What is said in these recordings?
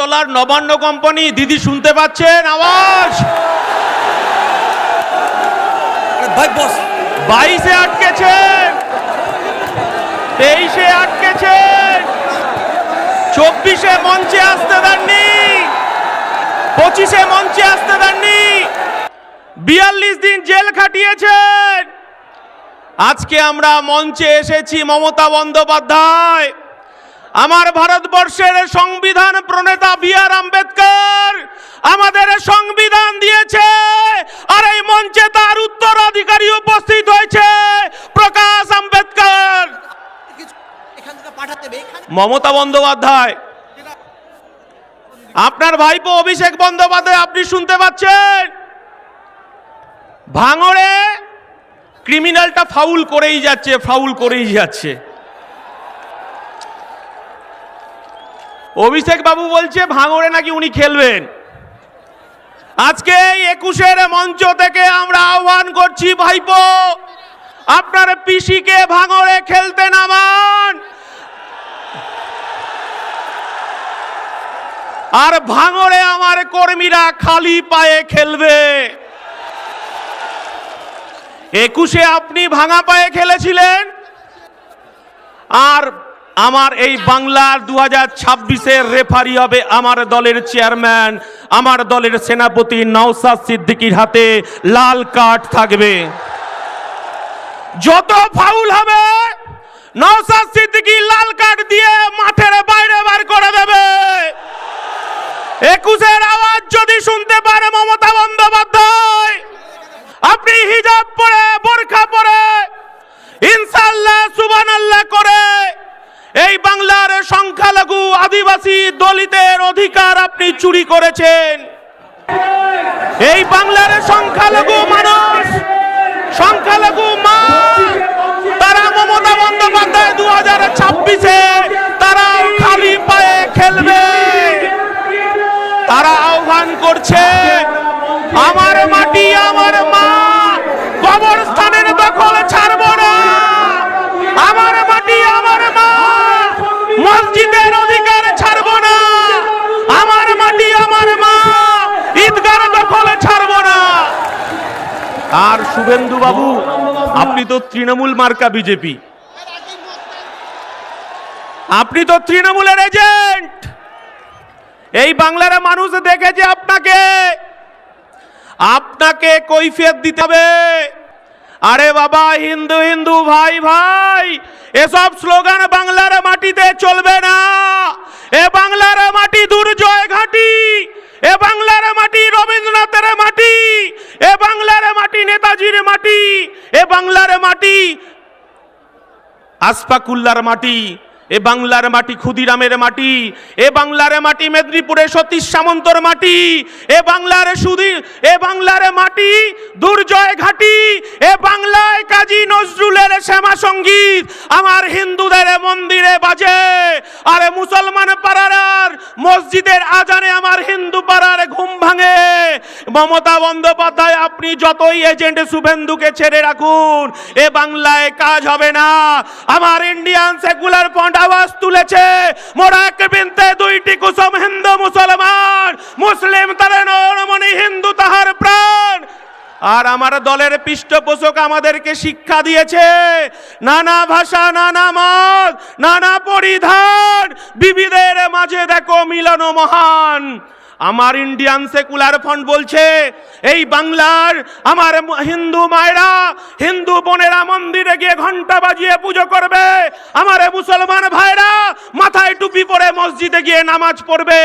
তলার নবান্ন কোম্পানি। দিদি শুনতে পাচ্ছেন আওয়াজ? 22-এ আটকেছেন, 23-এ আটকেছেন, 24-এ মঞ্চে আসতে দেননি, 25-এ মঞ্চে আসতে দেননি, 42 দিন জেল খাটিয়েছেন। আজকে আমরা মঞ্চে এসেছি মমতা বন্দ্যোপাধ্যায়, আমার ভারতবর্ষের সংবিধান প্রণেতা বি.আর. আম্বেদকর আমাদের সংবিধান দিয়েছে, আর এই মঞ্চে তার উত্তরাধিকারী উপস্থিত হয়েছে প্রকাশ আম্বেদকর। মমতা বন্দ্যোপাধ্যায়, আপনার ভাইপো অভিষেক বন্দ্যোপাধ্যায়, আপনি শুনতে পাচ্ছেন? ভাঙড়ে ক্রিমিনালটা ফাউল করেই যাচ্ছে, ফাউল করেই যাচ্ছে। অভিষেক বাবু বলছে ভাঙড়ে নাকি উনি খেলবেন। আজকে 21-এর মঞ্চ থেকে আমরা আহ্বান করছি, ভাইপো আপনার পিসিকে ভাঙড়ে খেলতে নামান, আর ভাঙড়ে আমার কর্মীরা খালি পায়ে খেলবে। 21-এ আপনি ভাঙা পায়ে খেলেছিলেন, আর আমার এই বাংলার 2026-এর রেফারি হবে আমার দলের চেয়ারম্যান, আমার দলের সেনাপতি নওশাদ সিদ্দিকীর হাতে লাল কার্ড থাকবে। যত ফাউল হবে নওশাদ সিদ্দিকী লাল কার্ড দিয়ে মাঠের বাইরে বার করে দেবে। 21-এর আওয়াজ যদি শুনতে পারে মমতা বন্দ্যোপাধ্যায়, আপনি হিজাব পরে, বোরখা পরে, ইনশাআল্লাহ সুবহানাল্লাহ করে এই বাংলার সংখ্যালঘু আদিবাসী দলিতের অধিকার আপনি চুরি করেছেন। এই বাংলার সংখ্যালঘু মানুষ, সংখ্যালঘু মা, তারা মমতা বন্দ্যোপাধ্যায় 2026-এ তারা খালি পায়ে খেলবে। তারা আহ্বান করছে, আমার মাটি আমার মা, কবরস্থানের দখল ছাড়ব না, আমার মাটি আমার মা, মসজিদের অধিকার ছাড়ব না, আমার মাটি আমার মা, ঈদগার দখল ছাড়ব না। আর শুভেন্দু বাবু, আপনি তো তৃণমূল মার্কা বিজেপি, আপনি তো তৃণমূলের এজেন্ট। এই বাংলার মানুষ দেখেছে আপনাকে, আপনাকে কৈফিয়ত দিতে হবে। আরে বাবা, হিন্দু হিন্দু, ভাই ভাই, এসব স্লোগান বাংলার মাটিতে চলবে না। এ বাংলার মাটি দুর্জয় ঘাঁটি, এ বাংলার মাটি রবীন্দ্রনাথের মাটি, এ বাংলার মাটি নেতাজির মাটি, এ বাংলার মাটি আশফাকুল্লাহর মাটি, এ বাংলার মাটি ক্ষুদিরামের মাটি, এ বাংলার মাটি মেদিনীপুরের সতীশ সামন্তর মাটি, এ বাংলার এ বাংলার মাটি দুর্জয় ঘাটি, এ বাংলায় কাজী নজরুলের শ্যামা সঙ্গীত আমার হিন্দুদের মন্দিরে বাজে, আর মুসলমান পাড়ার মসজিদের আজানে আমার হিন্দু পাড়ার ঘুম ভাঙে। মমতা বন্দ্যোপাধ্যায়, আপনি যতই এজেন্ট শুভেন্দুকে ছেড়ে রাখুন, এ বাংলায় কাজ হবে না। আমার ইন্ডিয়ান সেকুলার ফ্রন্ট আওয়াজ তুলেছে, মোরা এক বিনতে দুইটি কুসুম, হিন্দু মুসলমান, মুসলিম তারে নরমণি, হিন্দু তাহার প্রাণ। আর আমার দলের পৃষ্ঠপোষক আমাদেরকে শিক্ষা দিয়েছে, নানা ভাষা, নানা মত, নানা পরিধান, বিবিধের মাঝে দেখো মিলন মহান। আমার ইন্ডিয়ান সেকুলার ফ্রন্ট বলছে, এই বাংলার আমার হিন্দু মায়েরা, হিন্দু বোনেরা মন্দিরে গিয়ে ঘন্টা বাজিয়ে পুজো করবে, আমার মুসলমান ভাইরা মাথায় টুপি পরে মসজিদে গিয়ে নামাজ পড়বে,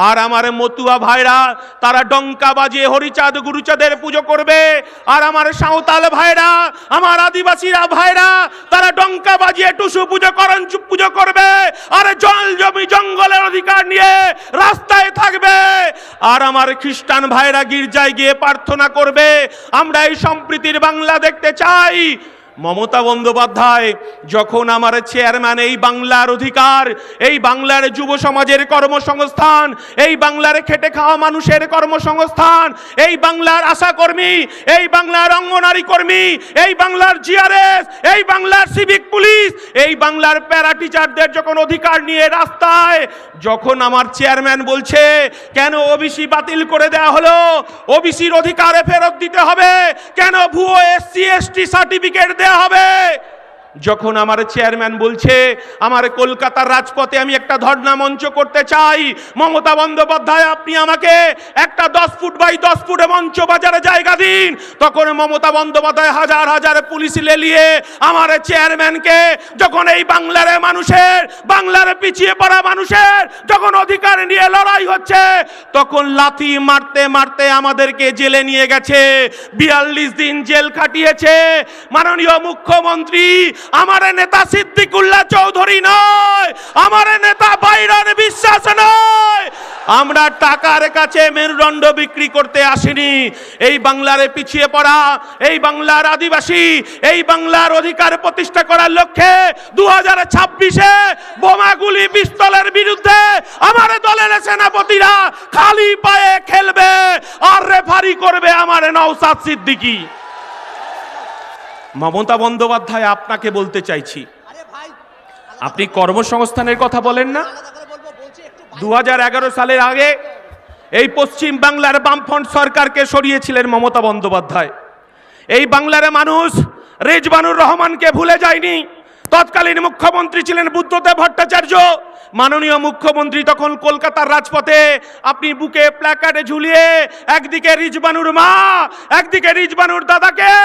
আর আমার মতুয়া ভাইরা তারা ডঙ্কা বাজিয়ে হরিচাঁদ গুরুচাঁদের পুজো করবে, আর আমার সাঁওতাল ভাইরা, আমার আদিবাসীরা ভাইরা তারা ডঙ্কা বাজিয়ে টুসু পুজো পুজো করবে, আর জল জমি জঙ্গলের অধিকার নিয়ে রাস্তায় থাকবে, আর আমার খ্রিস্টান ভাইরা গির্জায় গিয়ে প্রার্থনা করবে। আমরা এই সম্প্রীতির বাংলা দেখতে চাই। মমতা বন্দ্যোপাধ্যায় যখন আমার চেয়ারম্যান এই বাংলার অধিকার, এই বাংলার যুব সমাজের কর্মসংস্থান, এই বাংলার খেটে খাওয়া মানুষের কর্মসংস্থান, এই বাংলার আশাকর্মী, এই বাংলার অঙ্গনারী কর্মী, এই বাংলার জিআরএস, এই বাংলার সিভিক পুলিশ, এই বাংলার প্যারা টিচারদের যখন অধিকার নিয়ে রাস্তায়, যখন আমার চেয়ারম্যান বলছে কেন ওবিসি বাতিল করে দেওয়া হলো, ওবিসির অধিকারে ফেরত দিতে হবে, কেন ভুয়ো এসসি এসটি সার্টিফিকেট দেওয়া হবে, যখন আমার চেয়ারম্যান বলছে আমার কলকাতার রাজপথে আমি একটা ধর্ণা মঞ্চ করতে চাই, মমতা বন্দ্যোপাধ্যায় আপনি আমাকে একটা 10 ফুট বাই 10 ফুটে মঞ্চ বাজারে জায়গা দিন, তখন মমতা বন্দ্যোপাধ্যায় হাজার হাজার পুলিশ লেলিয়ে আমার চেয়ারম্যানকে, যখন এই বাংলার মানুষের, বাংলার পিছিয়ে পড়া মানুষের যখন অধিকার নিয়ে লড়াই হচ্ছে, তখন লাথি মারতে মারতে আমাদেরকে জেলে নিয়ে গেছে, 42 দিন জেল কাটিয়েছে। মাননীয় মুখ্যমন্ত্রী, আমার নেতা সিদ্দিকুল্লাহ চৌধুরী নয়, আমার নেতা বাইরন বিশ্বাস নয়, আমরা টাকার কাছে মেরুদণ্ড বিক্রি করতে আসিনি। এই বাংলার পিছিয়ে পড়া, এই বাংলার আদিবাসী, এই বাংলার অধিকার প্রতিষ্ঠা করার লক্ষ্যে 2026-এ বোমাগুলি পিস্তলের বিরুদ্ধে আমার দলের সেনাপতিরা খালি পায়ে খেলবে আর রেফারি করবে আমার নওশাদ সিদ্দিকী। মমতা বন্দ্যোপাধ্যায়, আপনাকে বলতে চাইছি, আপনি কর্মসংস্থানের কথা বলেন না? 2011 সালের আগে এই পশ্চিম বাংলার বামফ্রন্ট সরকারকে সরিয়েছিলেন মমতা বন্দ্যোপাধ্যায়। এই বাংলার মানুষ রেজবানুর রহমানকে ভুলে যায়নি। তৎকালীন মুখ্যমন্ত্রী ছিলেন বুদ্ধদেব ভট্টাচার্য। মাননীয় মুখ্যমন্ত্রী তখন কলকাতার রাজপথে আপনি বুকে প্ল্যাকার্ডে ঝুলিয়ে একদিকে রিজবানুর মা, একদিকে রিজবানুর দাদাকে,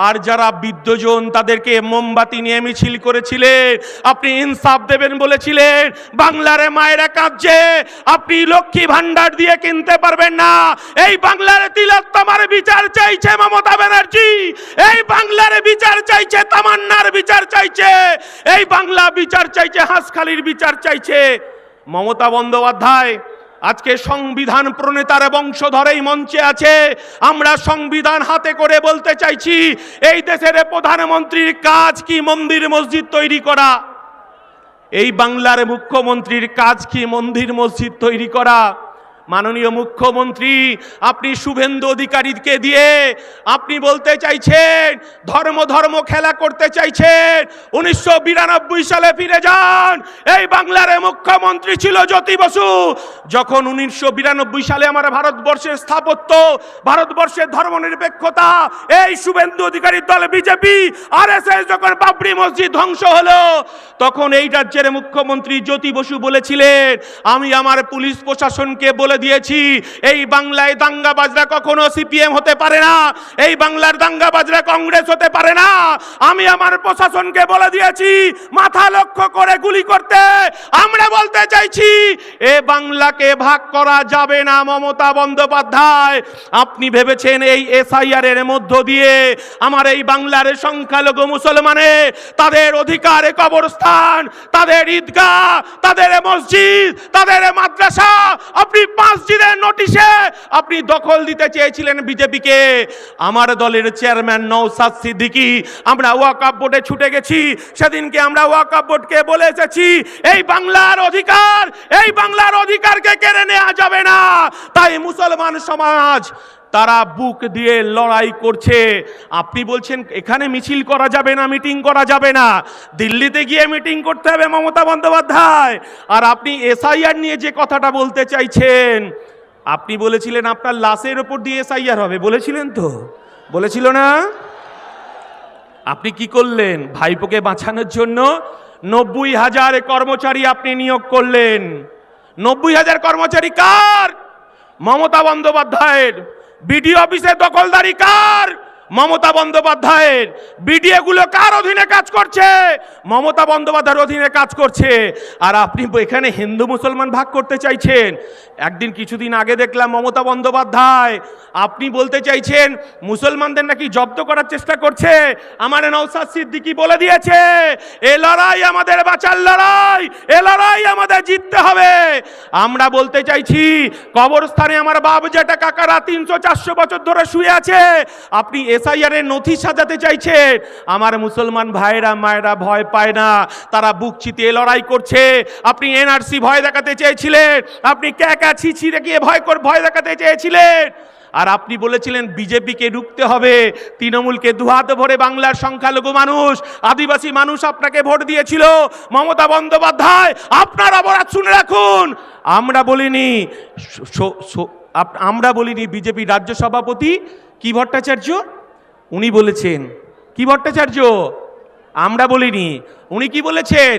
আর যারা বৃদ্ধজন তাদেরকে মোমবাতি নিয়ে মিছিল করেছিলেন। আপনি ইনসাফ দেবেন বলেছিলেন, বাংলার মায়েরা কাঁদছে, আপনি লক্ষ্মী ভান্ডার দিয়ে কিনতে পারবেন না। এই বাংলার তিলোত্তমার বিচার চাইছে মমতা ব্যানার্জি, এই বাংলার বিচার চাইছে, তামান্নার বিচার চাইছে, এই বাংলা বিচার চাইছে, হাঁসখালির বিচার চাইছে মমতা বন্দ্যোপাধ্যায়। আজকে সংবিধান প্রণেতার বংশধর এই মঞ্চে আছে। আমরা সংবিধান হাতে করে বলতে চাইছি, এই দেশের প্রধানমন্ত্রীর কাজ কি মন্দির মসজিদ তৈরি করা? এই বাংলার মুখ্যমন্ত্রীর কাজ কি মন্দির মসজিদ তৈরি করা? মাননীয় মুখ্যমন্ত্রী, আপনি শুভেন্দু অধিকারীকে দিয়ে আপনি বলতে চাইছেন ধর্ম ধর্ম খেলা করতে চাইছেন। 1992 সালে ফিরে যান। এই বাংলার মুখ্যমন্ত্রী ছিল জ্যোতি বসু। যখন 1992 সালে আমার ভারতবর্ষের স্থাপত্য, ভারতবর্ষের ধর্মনিরপেক্ষতা, এই শুভেন্দু অধিকারীর দল বিজেপি আরএসএস যখন বাবরি মসজিদ ধ্বংস হলো, তখন এই রাজ্যের মুখ্যমন্ত্রী জ্যোতি বসু বলেছিলেন, আমি আমার পুলিশ প্রশাসনকে বলে দিয়েছি এই বাংলায় দাঙ্গাবাজরা কখনো সিপিএম হতে পারে না, এই বাংলার দাঙ্গাবাজরা কংগ্রেস হতে পারে না। আমি আমার প্রশাসনকে বলে দিয়েছি মাথা লক্ষ্য করে গুলি করতে। আমরা বলতে চাইছি এ বাংলাকে ভাগ করা যাবে না। মমতা বন্দ্যোপাধ্যায়, আপনি ভেবেছেন এই এসআইআর এর মধ্য দিয়ে আমার এই বাংলার সংখ্যালঘু মুসলমানে তাদের অধিকারে কবরস্থান, তাদের ঈদগাহ, তাদের মসজিদ, তাদের মাদ্রাসা, আপনি মসজিদের নোটিশে আপনি দখল দিতে চেয়েছিলেন বিজেপিকে। আমার দলের চেয়ারম্যান নওশাদ সিদ্দিকী, আমরা ওয়াকফ বোর্ডে ছুটে গেছি। সেদিনকে আমরা ওয়াকফ বোর্ডকে বলে এসেছি এই বাংলার অধিকার, এই বাংলার অধিকারকে কেড়ে নেওয়া যাবে না। তাই মুসলমান সমাজ তারা বুক দিয়ে লড়াই করছে। আপনি বলছেন এখানে মিছিল করা যাবে না, মিটিং করা যাবে না, দিল্লিতে গিয়ে মিটিং করতে হবে মমতা বন্দ্যোপাধ্যায়। আর আপনি এসআইআর নিয়ে যে কথাটা বলতে চাইছেন, আপনি বলেছিলেন আপনার লাশের ওপর দিয়ে এসআইআর হবে, বলেছিলেন তো? বলেছিল না? আপনি কি করলেন? ভাইপোকে বাঁচানোর জন্য 90,000 কর্মচারী আপনি নিয়োগ করলেন। 90,000 কর্মচারী কার? মমতা বন্দ্যোপাধ্যায়ের। বিডিও অফিসে দখলদারি কার? মমতা বন্দ্যোপাধ্যায়ের। বিডিএ গুলো কার অধীনে কাজ করছে? মমতা বন্দ্যোপাধ্যায়ের অধীনে কাজ করছে। আর আপনি এখানে হিন্দু মুসলমান ভাগ করতে চাইছেন। একদিন কিছুদিন আগে দেখলাম মমতা বন্দ্যোপাধ্যায় আপনি বলতে চাইছেন মুসলমানদের নাকি জব্দ করার চেষ্টা করছে। আমার নওশাদ সিদ্দিকী বলে দিয়েছে এ লড়াই আমাদের বাঁচার লড়াই, এ লড়াই আমাদের তৃণমূলে জিততে হবে। আমরা বলতে চাইছি, কবরস্থানে আমার বাপ জেঠা কাকারা 300-400 বছর ধরে শুয়ে আছে, আপনি এসআইআর এর নথি সাজাতে চাইছেন। আমার মুসলমান ভাইরা মায়েরা ভয় পায় না, তারা বুক চিতিয়ে লড়াই করছে। আপনি এনআরসি ভয় দেখাতে চেয়েছিলেন, আপনি ক্যাকা ছিছি রেখে ভয় দেখাতে চেয়েছিলেন, আর আপনি বলেছিলেন বিজেপিকে রুখতে হবে, তৃণমূলকে দুহাত ভরে বাংলার সংখ্যালঘু মানুষ, আদিবাসী মানুষ আপনাকে ভোট দিয়েছিল। মমতা বন্দ্যোপাধ্যায়, আপনার অপরাধ শুনে রাখুন, আমরা বলিনি বিজেপি রাজ্য সভাপতি কি ভট্টাচার্য, উনি বলেছেন কি ভট্টাচার্য, আমরা বলিনি। উনি কি বলেছেন?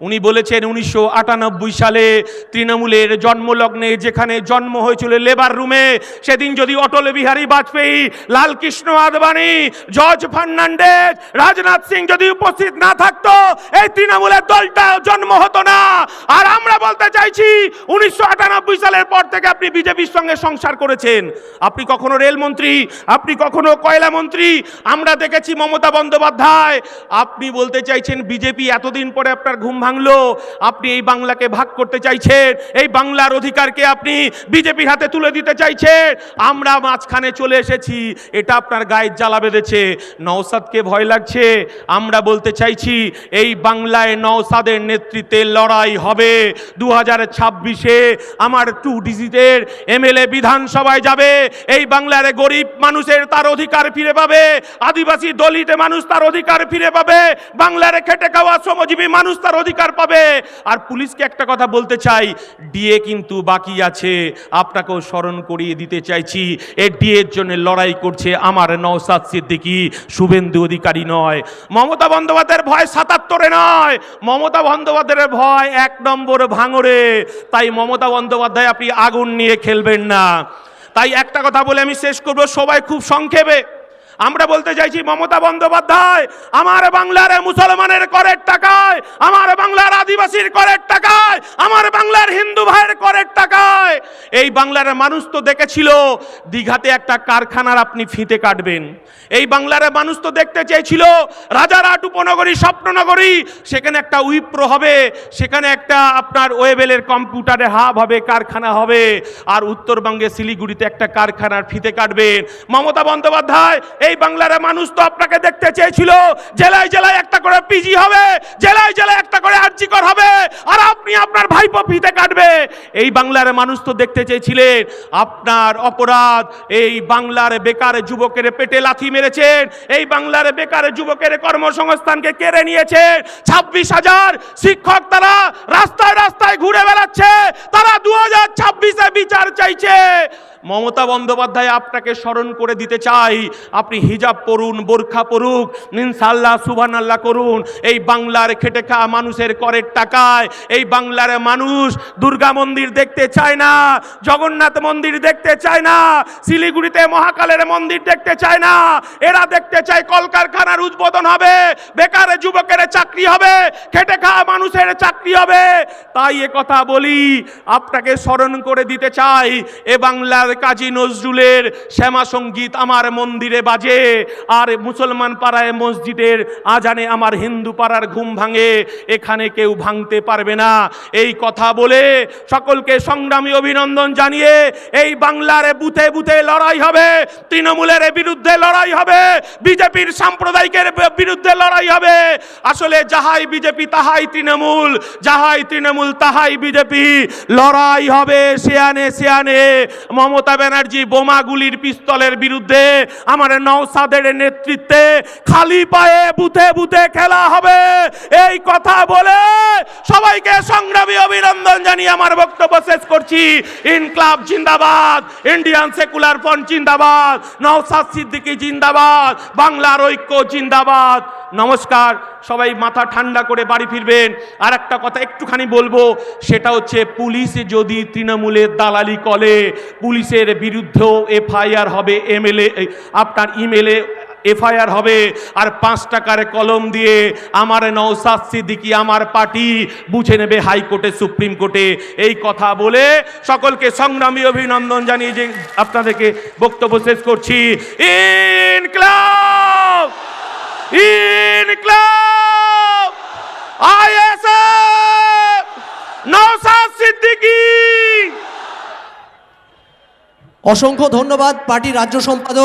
উনি বলেছেন 1998 সালে তৃণমূলের জন্মলগ্নে যেখানে জন্ম হয়েছিল লেবার রুমে, সেদিন যদি অটল বিহারী বাজপেয়ী, লালকৃষ্ণ আদবানি, জর্জ ফার্নান্ডেজ, রাজনাথ সিং যদি উপস্থিত না থাকতো, এই তৃণমূলের দলটা জন্ম হতো না। আর আমরা বলতে চাইছি 1998 সালের পর থেকে আপনি বিজেপির সঙ্গে সংসার করেছেন। আপনি কখনো রেলমন্ত্রী, আপনি কখনো কয়লা মন্ত্রী, আমরা দেখেছি মমতা বন্দ্যোপাধ্যায়। আপনি বলতে চাইছেন বিজেপি এতদিন পরে আপনার ঘুম ভাঙলো, আপনি এই বাংলাকে ভাগ করতে চাইছেন, এই বাংলার অধিকারকে আপনি বিজেপির হাতে তুলে দিতে চাইছেন। আমরা মাঝখানে চলে এসেছি, এটা আপনার গায়ে জ্বালা বেঁধেছে। নওশাদকে ভয় লাগছে। আমরা বলতে চাইছি এই বাংলায় নওশাদের নেতৃত্বে লড়াই হবে। 2026-এ আমার 2 ডিজিটের এমএলএ বিধানসভায় যাবে। এই বাংলার গরিব মানুষের তার অধিকার ফিরে পাবে, আদিবাসী দলিত মানুষ তার অধিকার ফিরে পাবে, বাংলার খেটে খাওয়া শ্রমজীবী মানুষ তার অধিকার পাবে। আর পুলিশকে একটা কথা বলতে চাই, ডিএ কিন্তু বাকি আছে, আপনাকেও স্মরণ করিয়ে দিতে চাইছি, এই ডিএর জন্য লড়াই করছে আমার নওশাদ সিদ্দিকী, শুভেন্দু অধিকারী নয়। মমতা বন্দ্যোপাধ্যায়ের ভয় 77-এ নয়, মমতা বন্দ্যোপাধ্যায়ের ভয় 1 নম্বর ভাঙড়ে। তাই মমতা বন্দ্যোপাধ্যায় আপনি আগুন নিয়ে খেলবেন না। তাই একটা কথা বলে আমি শেষ করব, সবাই খুব সংক্ষেপে। আমরা বলতে চাইছি মমতা বন্দ্যোপাধ্যায়, আমার বাংলার মুসলমানের করের টাকায়, আমার বাংলার আদিবাসীর করের টাকায়, আমার বাংলার হিন্দু ভাইয়ের করের টাকায় এই বাংলার মানুষ তো দেখেছিল দীঘাতে একটা কারখানার আপনি ফিতে কাটবেন। এই বাংলার মানুষ তো দেখতে চেয়েছিল রাজারহাট উপনগরী, স্বপ্ননগরী, সেখানে একটা উইপ্রো হবে, সেখানে একটা আপনার ওয়েবেলের কম্পিউটারের হাব হবে, কারখানা হবে। আর উত্তরবঙ্গে শিলিগুড়িতে একটা কারখানার ফিতে কাটবেন। মমতা বন্দ্যোপাধ্যায়, এই বাংলার মানুষ তো আপনাকে দেখতে চেয়েছিল জেলায় জেলায় একটা করে পিজি হবে, জেলায় জেলায় একটা করে আরজিকর হবে, আর আপনি আপনার ভাইপো ফিতে কাটবে। এই বাংলার মানুষ তো দেখতে চেয়েছিলেন আপনার অপরাধ, এই বাংলার বেকার যুবকের পেটে লাথি মেরেছেন, এই বাংলার বেকার যুবকের কর্মসংস্থানকে কেড়ে নিয়েছেন। 26,000 শিক্ষক তারা রাস্তায় রাস্তায় ঘুরে বেড়াচ্ছে, তারা 2026-এ বিচার চাইছে। মমতা বন্দ্যোপাধ্যায়, আপনাকে স্মরণ করে দিতে চাই, আপনি হিজাব পরুন, বোরখা পরুক, ইনশাআল্লাহ সুবহানাল্লাহ করুন। এই বাংলার খেটে খাওয়া মানুষের করের টাকায় এই বাংলার মানুষ দুর্গা মন্দির দেখতে চায় না, জগন্নাথ মন্দির দেখতে চায় না, শিলিগুড়িতে মহাকালের মন্দির দেখতে চায় না। এরা দেখতে চায় কলকারখানার উদ্বোধন হবে, বেকার যুবকের চাকরি হবে, খেটে খাওয়া মানুষের চাকরি হবে। তাই এ কথা বলি, আপনাকে স্মরণ করে দিতে চাই, এ বাংলার কাজী নজরুলের শ্যামা সঙ্গীত আমার মন্দিরে বাজে, আর মুসলমান পাড়ায় মসজিদের আজানে আমার হিন্দু পাড়ার ঘুম ভাঙে, এখানে কেউ ভাঙতে পারবে না। এই কথা বলে সকলকে সংগ্রামী অভিনন্দন জানিয়ে এই বাংলার বুথে বুথে লড়াই হবে, তৃণমূলের বিরুদ্ধে লড়াই হবে, বিজেপির সাম্প্রদায়িকের বিরুদ্ধে লড়াই হবে। আসলে যাহাই বিজেপি তাহাই তৃণমূল, যাহাই তৃণমূল তাহাই বিজেপি। লড়াই হবে সেয়ানে সেয়ানে। মমতা ব্যানার্জি বোমাগুলির পিস্তলের বিরুদ্ধে আমার নওশাদের নেতৃত্বে খালি পায়ে বুথে বুথে খেলা হবে। এই কথা বলে সবাইকে সংগ্রামী অভিনন্দন জানিয়ে আমার বক্তব্য শেষ করছি। ইনকলাব জিন্দাবাদ, ইন্ডিয়ান সেকুলার ফ্রন্ট জিন্দাবাদ, নওশাদ সিদ্দিকী জিন্দাবাদ, বাংলার ঐক্য জিন্দাবাদ। নমস্কার, সবাই মাথা ঠান্ডা করে বাড়ি ফিরবেন। আর একটা কথা একটুখানি বলবো, সেটা হচ্ছে পুলিশ যদি তৃণমূলের দালালি করে, পুলিশের বিরুদ্ধেও এফআইআর হবে, আপনার ইমেলে এফআইআর হবে। আর 5 টাকার কলম দিয়ে আমার নওশাদ সিদ্দিকী আমার পার্টি বুঝে নেবে হাইকোর্টে, সুপ্রিম কোর্টে। এই কথা বলে সকলকে সংগ্রামী অভিনন্দন জানিয়ে যে আপনাদেরকে বক্তব্য শেষ করছি। ইনকলাব, ইনকলাব, আইএসএফ, নওশাদ। অসংখ্য ধন্যবাদ পার্টির রাজ্য সম্পাদক